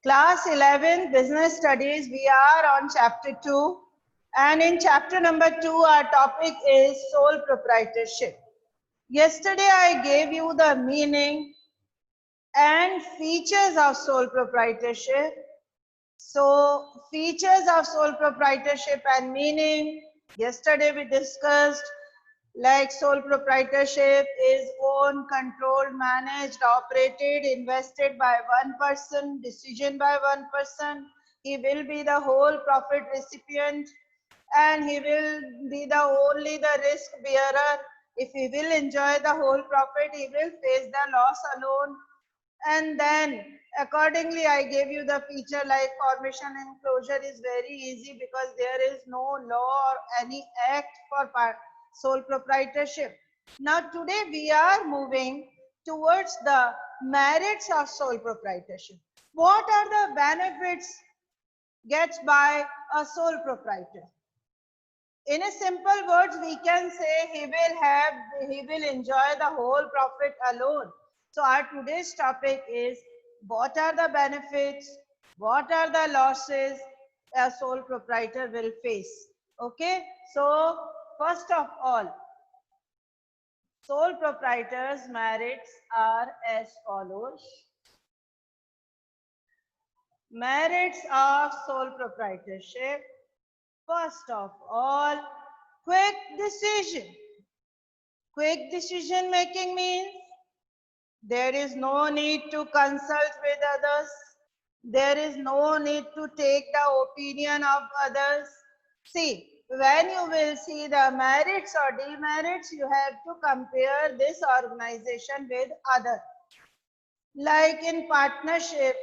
Class 11 Business Studies, we are on chapter 2, and in chapter number 2 our topic is sole proprietorship. Yesterday I gave you the meaning and features of sole proprietorship. So features of sole proprietorship and meaning, yesterday we discussed like sole proprietorship is owned, controlled, managed, operated, invested by one person, decision by one person. He will be the whole profit recipient and he will be the only the risk bearer. If he will enjoy the whole profit, he will face the loss alone. And then accordingly I gave you the feature like formation and closure is very easy because there is no law or any act for sole proprietorship. Now today we are moving towards the merits of sole proprietorship. What are the benefits gets by a sole proprietor? In a simple words, we can say he will enjoy the whole profit alone. So our today's topic is what are the benefits, what are the losses a sole proprietor will face. Okay, so first of all, sole proprietors' merits are as follows. Merits of sole proprietorship. First of all, quick decision. Quick decision making means there is no need to consult with others. There is no need to take the opinion of others. See, when you will see the merits or demerits, you have to compare this organization with other. Like in partnership,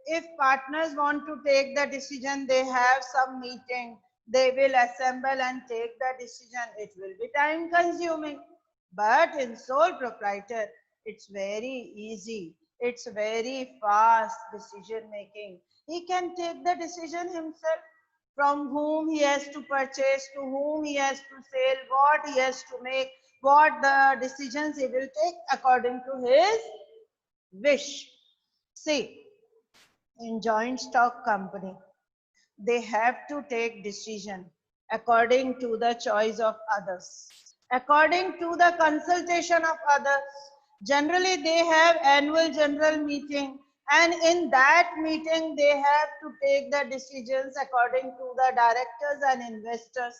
if partners want to take the decision, they have some meeting, they will assemble and take the decision. It will be time consuming. But in sole proprietor, it's very easy. It's very fast decision making. He can take the decision himself, from whom he has to purchase, to whom he has to sell, what he has to make, what the decisions he will take according to his wish. See, in joint stock company, they have to take decision according to the choice of others, according to the consultation of others. Generally, they have annual general meeting, and in that meeting, they have to take the decisions according to the directors and investors.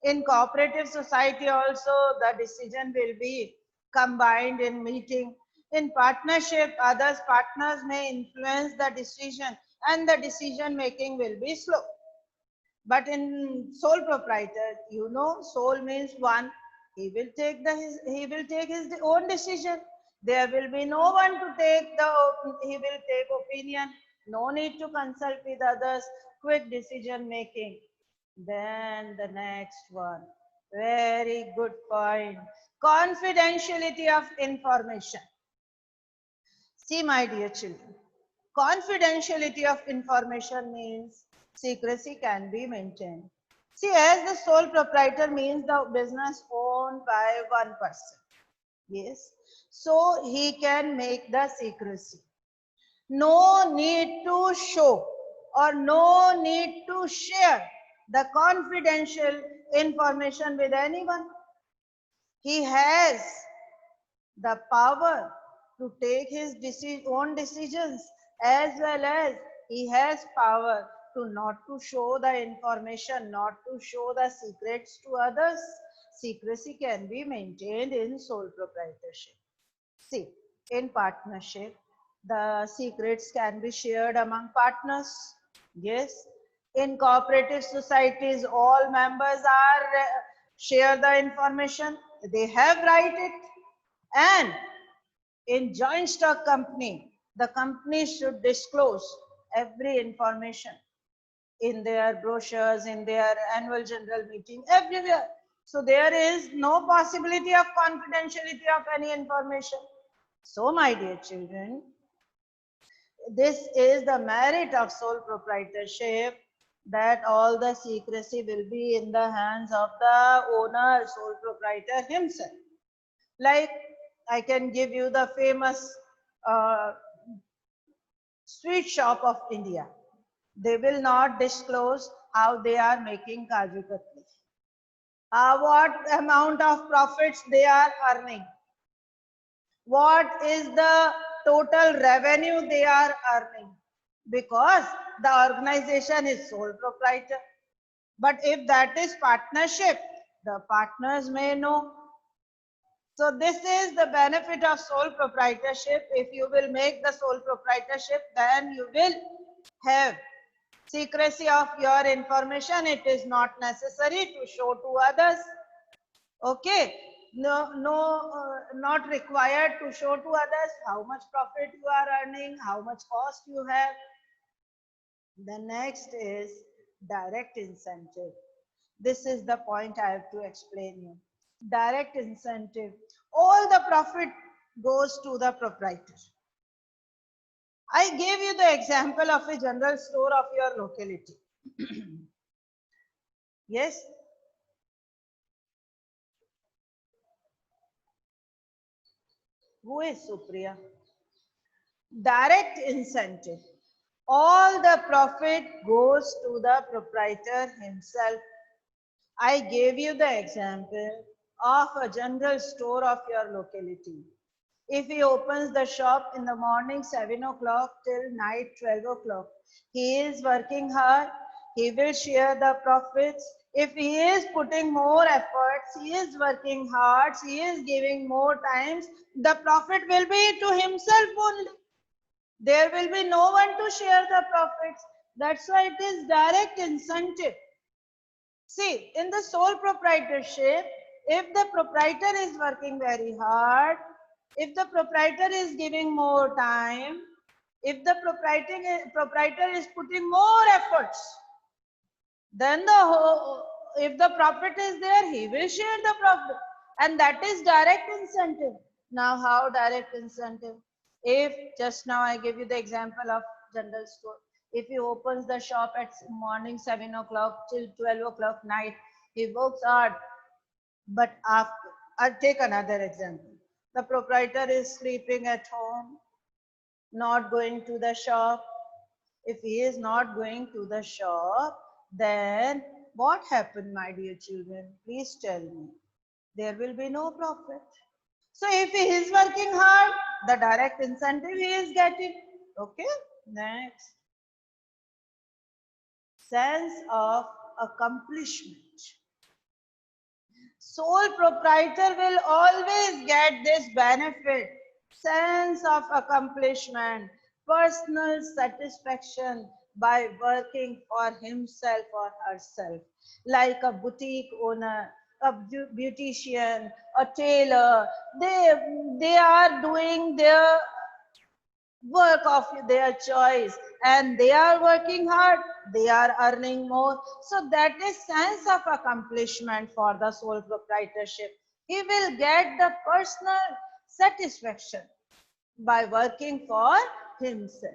In cooperative society also, the decision will be combined in meeting. In partnership, others partners may influence the decision and the decision making will be slow. But in sole proprietor, you know, sole means one. He will take his own decision. There will be no one to take he will take opinion. No need to consult with others. Quick decision making. Then the next one, very good point. Confidentiality of information. See, my dear children, confidentiality of information means secrecy can be maintained. See, as the sole proprietor means the business owned by one person. Yes. So he can make the secrecy. No need to show or no need to share the confidential information with anyone. He has the power to take his own decisions, as well as he has power to not to show the information, not to show the secrets to others. Secrecy can be maintained in sole proprietorship. See, in partnership, the secrets can be shared among partners. Yes. In cooperative societies, all members are share the information. They have write it. And in joint stock company, the company should disclose every information in their brochures, in their annual general meeting, everywhere. So there is no possibility of confidentiality of any information. So my dear children, this is the merit of sole proprietorship, that all the secrecy will be in the hands of the owner, sole proprietor himself. Like I can give you the famous sweet shop of India. They will not disclose how they are making Kaju Katli. What amount of profits they are earning. What is the total revenue they are earning. Because the organization is sole proprietor. But if that is partnership, the partners may know. So this is the benefit of sole proprietorship. If you will make the sole proprietorship, then you will have secrecy of your information. It is not necessary to show to others. Okay. Not required to show to others how much profit you are earning, how much cost you have. The next is direct incentive. This is the point I have to explain you. Direct incentive. All the profit goes to the proprietor. I gave you the example of a general store of your locality. Yes. Who is Supriya? Direct incentive. All the profit goes to the proprietor himself. I gave you the example of a general store of your locality. If he opens the shop in the morning 7 o'clock till night 12 o'clock, he is working hard, he will share the profits. If he is putting more efforts, he is working hard, he is giving more times, the profit will be to himself only. There will be no one to share the profits. That's why it is direct incentive. See, in the sole proprietorship, if the proprietor is working very hard, if the proprietor is giving more time, if the proprietor is putting more efforts, then if the profit is there, he will share the profit. And that is direct incentive. Now, how direct incentive? If just now I give you the example of general store. If he opens the shop at morning 7 o'clock till 12 o'clock night, he works hard. But after, I'll take another example. The proprietor is sleeping at home, not going to the shop. If he is not going to the shop, then what happened, my dear children? Please tell me. There will be no profit. So if he is working hard, the direct incentive he is getting. Okay, next. Sense of accomplishment. Sole proprietor will always get this benefit. Sense of accomplishment, personal satisfaction by working for himself or herself. Like a boutique owner, a beautician, a tailor, they are doing their work of their choice and they are working hard, they are earning more. So that is sense of accomplishment for the sole proprietorship. He will get the personal satisfaction by working for himself.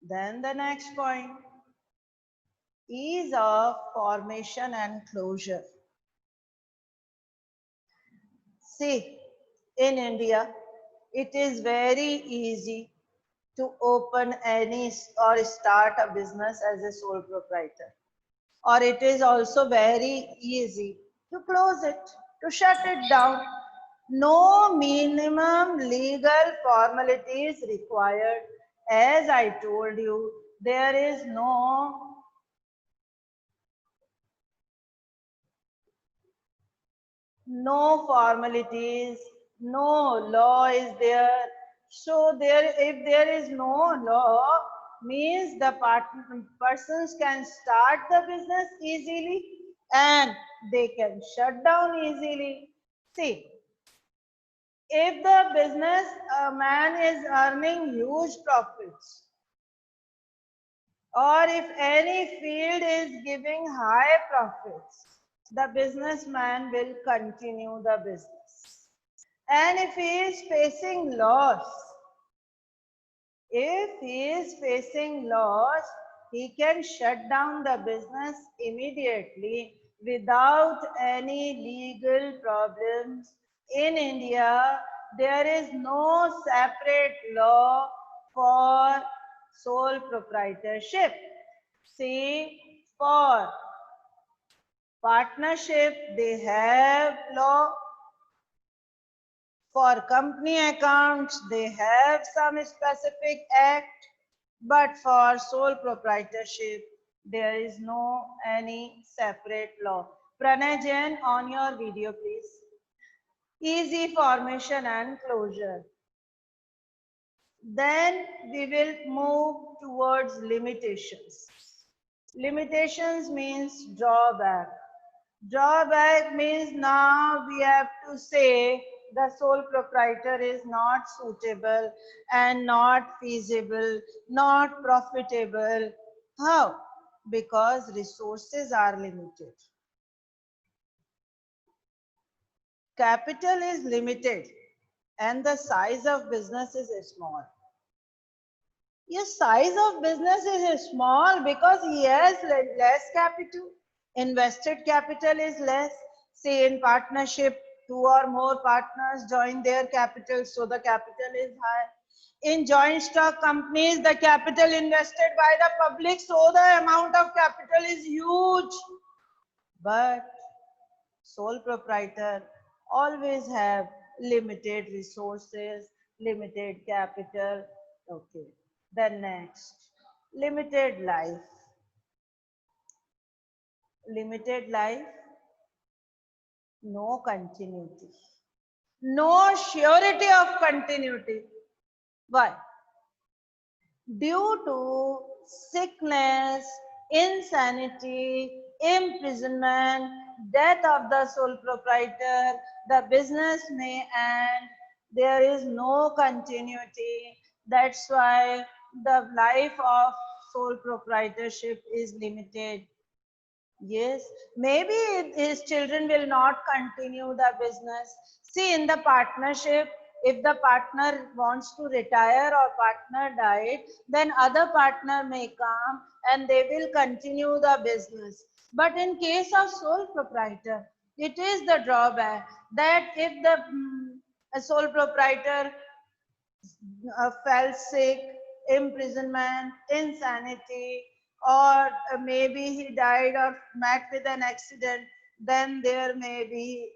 Then the next point, ease of formation and closure. See, in India, it is very easy to open any or start a business as a sole proprietor. Or it is also very easy to close it, to shut it down. No minimum legal formalities required. As I told you, there is no formalities, no law is there. So if there is no law, means the persons can start the business easily and they can shut down easily. See, if the business man is earning huge profits, or if any field is giving high profits, the businessman will continue the business. And if he is facing loss, he can shut down the business immediately without any legal problems. In India, there is no separate law for sole proprietorship. See, for partnership, they have law. For company accounts, they have some specific act, but for sole proprietorship, there is no any separate law. Pranay Jain, on your video, please. Easy formation and closure. Then we will move towards limitations. Limitations means drawback. Drawback means now we have to say the sole proprietor is not suitable and not feasible, not profitable. How? Because resources are limited. Capital is limited and the size of business is small. Yes, size of business is small because he has less capital. Invested capital is less. Say in partnership, two or more partners join their capital, so the capital is high. In joint stock companies, the capital invested by the public, so the amount of capital is huge. But sole proprietor always have limited resources, limited capital. Okay. Then next, limited life. Limited life, no continuity. No surety of continuity. Why? Due to sickness, insanity, imprisonment, death of the sole proprietor, the business may end. There is no continuity. That's why the life of sole proprietorship is limited. Yes, maybe his children will not continue the business. See, in the partnership, if the partner wants to retire or partner died, then other partner may come and they will continue the business. But in case of sole proprietor, it is the drawback that if the sole proprietor fell sick, imprisonment, insanity, or maybe he died or met with an accident, then there may be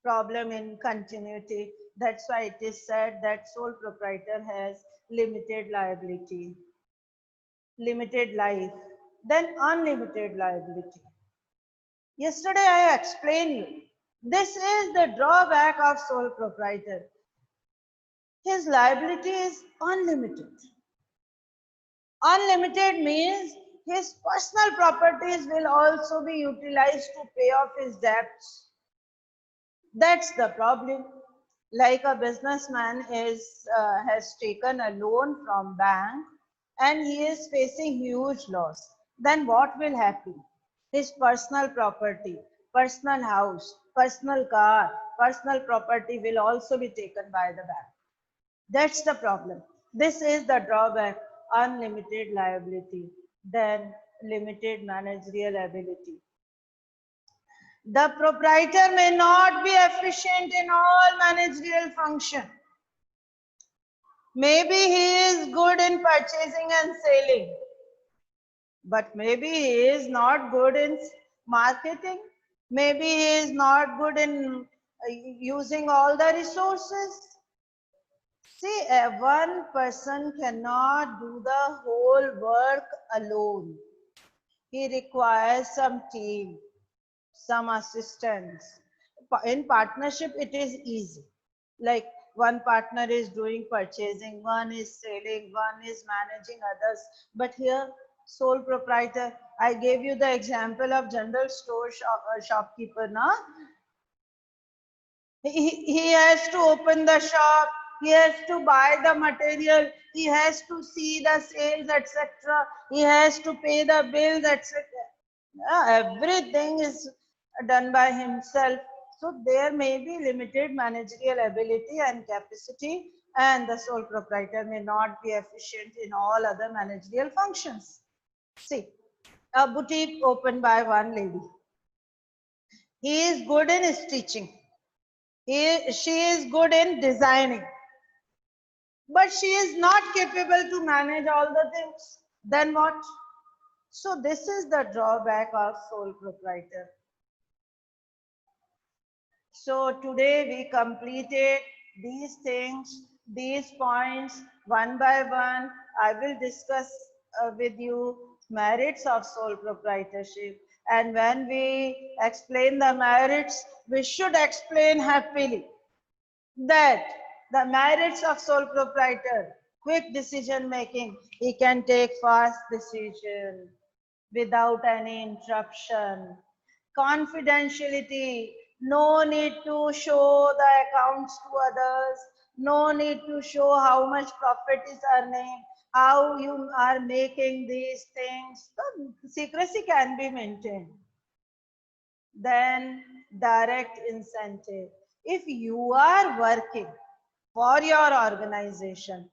problem in continuity. That's why it is said that sole proprietor has limited liability, limited life, then unlimited liability. Yesterday I explained you. This is the drawback of sole proprietor. His liability is unlimited. Unlimited means his personal properties will also be utilized to pay off his debts. That's the problem. Like a businessman has taken a loan from bank and he is facing huge loss. Then what will happen? His personal property, personal house, personal car, personal property will also be taken by the bank. That's the problem. This is the drawback, unlimited liability, then limited managerial ability. The proprietor may not be efficient in all managerial function. Maybe he is good in purchasing and selling, but maybe he is not good in marketing. Maybe he is not good in using all the resources. See, one person cannot do the whole work alone. He requires some team, some assistance. In partnership, it is easy. Like one partner is doing purchasing, one is selling, one is managing others. But here, sole proprietor, I gave you the example of general store shopkeeper. Na? He has to open the shop, he has to buy the material, he has to see the sales, etc. He has to pay the bills, etc. Everything is done by himself. So there may be limited managerial ability and capacity, and the sole proprietor may not be efficient in all other managerial functions. See, a boutique opened by one lady. He is good in stitching. She is good in designing, but she is not capable to manage all the things. Then what? So this is the drawback of sole proprietor. So today we completed these things, these points one by one. I will discuss with you merits of sole proprietorship. And when we explain the merits, we should explain happily that the merits of sole proprietor, quick decision making, he can take fast decision without any interruption. Confidentiality, no need to show the accounts to others, no need to show how much profit is earning, how you are making these things. The secrecy can be maintained. Then direct incentive. If you are working for your organization,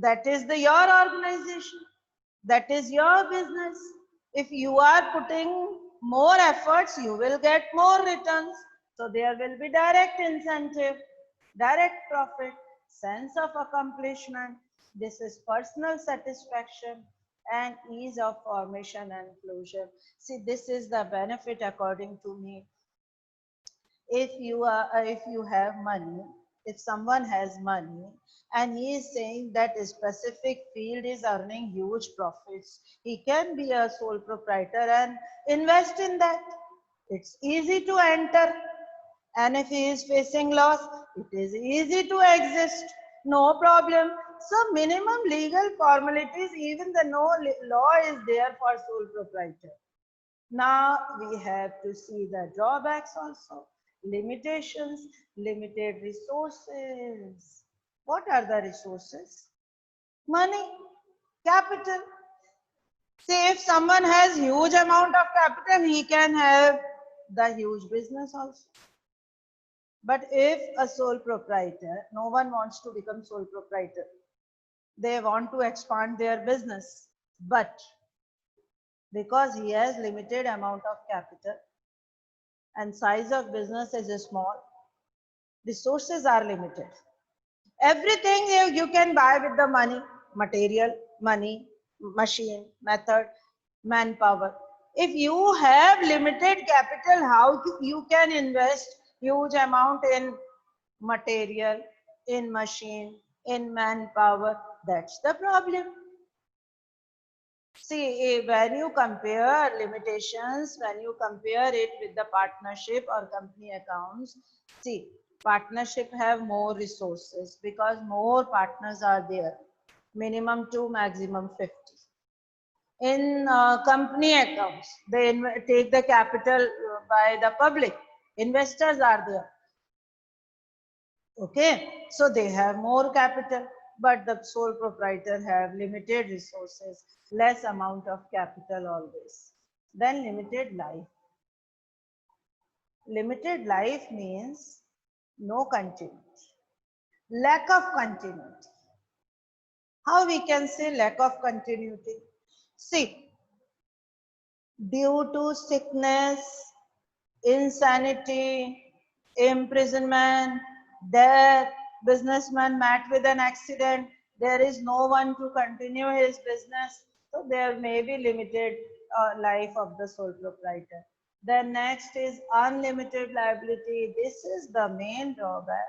that is your organization, that is your business. If you are putting more efforts, you will get more returns. So there will be direct incentive, direct profit, sense of accomplishment. This is personal satisfaction and ease of formation and closure. See, this is the benefit according to me. If you have money, if someone has money and he is saying that a specific field is earning huge profits, he can be a sole proprietor and invest in that. It's easy to enter, and if he is facing loss, it is easy to exist, no problem. So minimum legal formalities, even the no law is there for sole proprietor. Now we have to see the drawbacks also. Limitations, limited resources. What are the resources? Money, capital. See, if someone has huge amount of capital, he can have the huge business also. But if a sole proprietor, no one wants to become sole proprietor. They want to expand their business, but because he has limited amount of capital and size of business is small, resources are limited. Everything you can buy with the money, material, money, machine, method, manpower. If you have limited capital, how you can invest huge amount in material, in machine, in manpower? That's the problem. See, when you compare limitations, when you compare it with the partnership or company accounts, see, partnership have more resources because more partners are there, minimum 2, maximum 50. In company accounts, they take the capital by the public, investors are there. Okay, so they have more capital, but the sole proprietor have limited resources, less amount of capital always. Then limited life. Limited life means no continuity, lack of continuity. How we can say lack of continuity? See, due to sickness, insanity, imprisonment, death, businessman met with an accident, there is no one to continue his business, so there may be limited life of the sole proprietor. Then next is unlimited liability. This is the main drawback.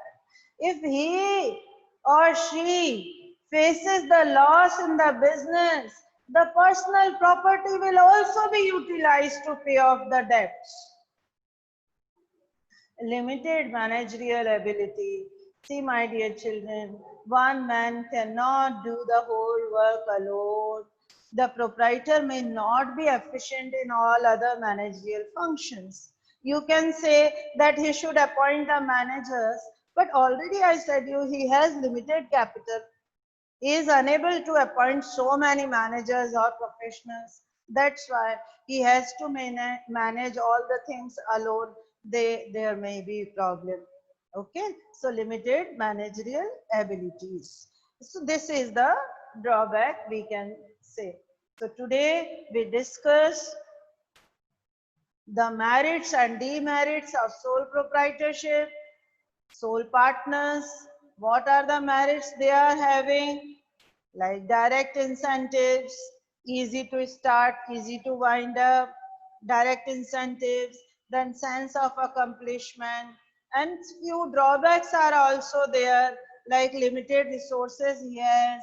If he or she faces the loss in the business, the personal property will also be utilized to pay off the debts. Limited managerial ability. See, my dear children, one man cannot do the whole work alone. The proprietor may not be efficient in all other managerial functions. You can say that he should appoint the managers, but already I said you he has limited capital. He is unable to appoint so many managers or professionals. That's why he has to manage all the things alone. There may be problem. Okay, so limited managerial abilities. So this is the drawback we can say. So today we discuss the merits and demerits of sole proprietorship, sole partners, what are the merits they are having, like direct incentives, easy to start, easy to wind up, direct incentives, then sense of accomplishment, and few drawbacks are also there, like limited resources he has,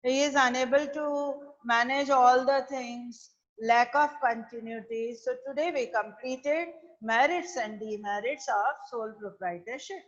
he is unable to manage all the things, lack of continuity. So today we completed merits and demerits of sole proprietorship.